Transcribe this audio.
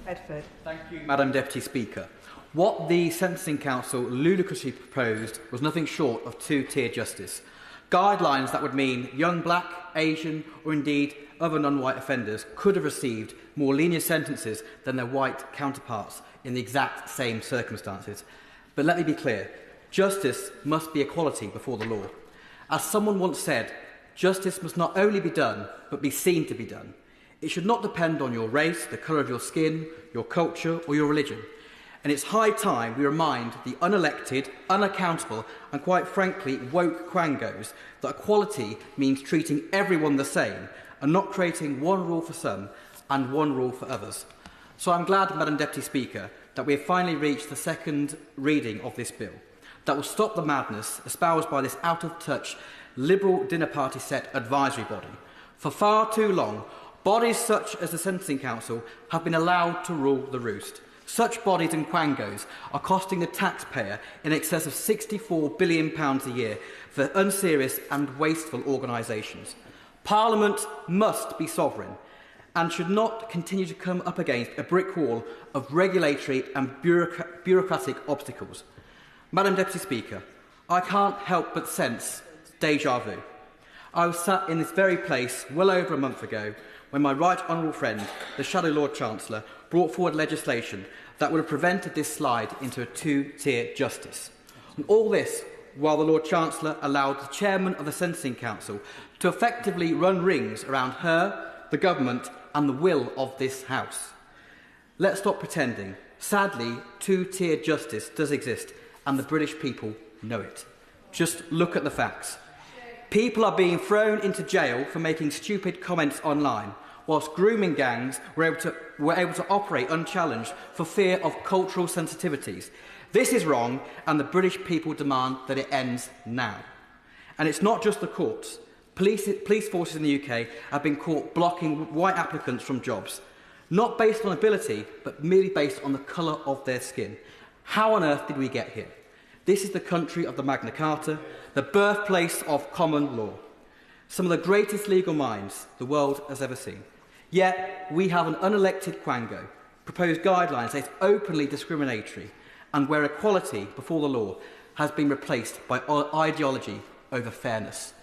Bedford. Thank you, Madam Deputy Speaker. What the Sentencing Council ludicrously proposed was nothing short of two-tier justice. Guidelines that would mean young black, Asian or indeed other non-white offenders could have received more lenient sentences than their white counterparts in the exact same circumstances. But let me be clear, justice must be equality before the law. As someone once said, justice must not only be done, but be seen to be done. It should not depend on your race, the colour of your skin, your culture or your religion. And it's high time we remind the unelected, unaccountable and quite frankly woke quangos that equality means treating everyone the same and not creating one rule for some and one rule for others. So I'm glad, Madam Deputy Speaker, that we have finally reached the second reading of this bill that will stop the madness espoused by this out-of-touch Liberal dinner party set advisory body. For far too long, bodies such as the Sentencing Council have been allowed to rule the roost. Such bodies and quangos are costing the taxpayer in excess of £64 billion a year for unserious and wasteful organisations. Parliament must be sovereign and should not continue to come up against a brick wall of regulatory and bureaucratic obstacles. Madam Deputy Speaker, I can't help but sense déjà vu. I was sat in this very place well over a month ago when my right honourable friend, the Shadow Lord Chancellor, brought forward legislation that would have prevented this slide into a two-tier justice. And all this while the Lord Chancellor allowed the Chairman of the Sentencing Council to effectively run rings around her, the government and the will of this House. Let's stop pretending. Sadly, two-tier justice does exist and the British people know it. Just look at the facts. People are being thrown into jail for making stupid comments online, whilst grooming gangs were able to operate unchallenged for fear of cultural sensitivities. This is wrong, and the British people demand that it ends now. And it's not just the courts. Police forces in the UK have been caught blocking white applicants from jobs, not based on ability, but merely based on the colour of their skin. How on earth did we get here? This is the country of the Magna Carta, the birthplace of common law. Some of the greatest legal minds the world has ever seen. Yet, we have an unelected quango, proposed guidelines that is openly discriminatory, and where equality before the law has been replaced by ideology over fairness.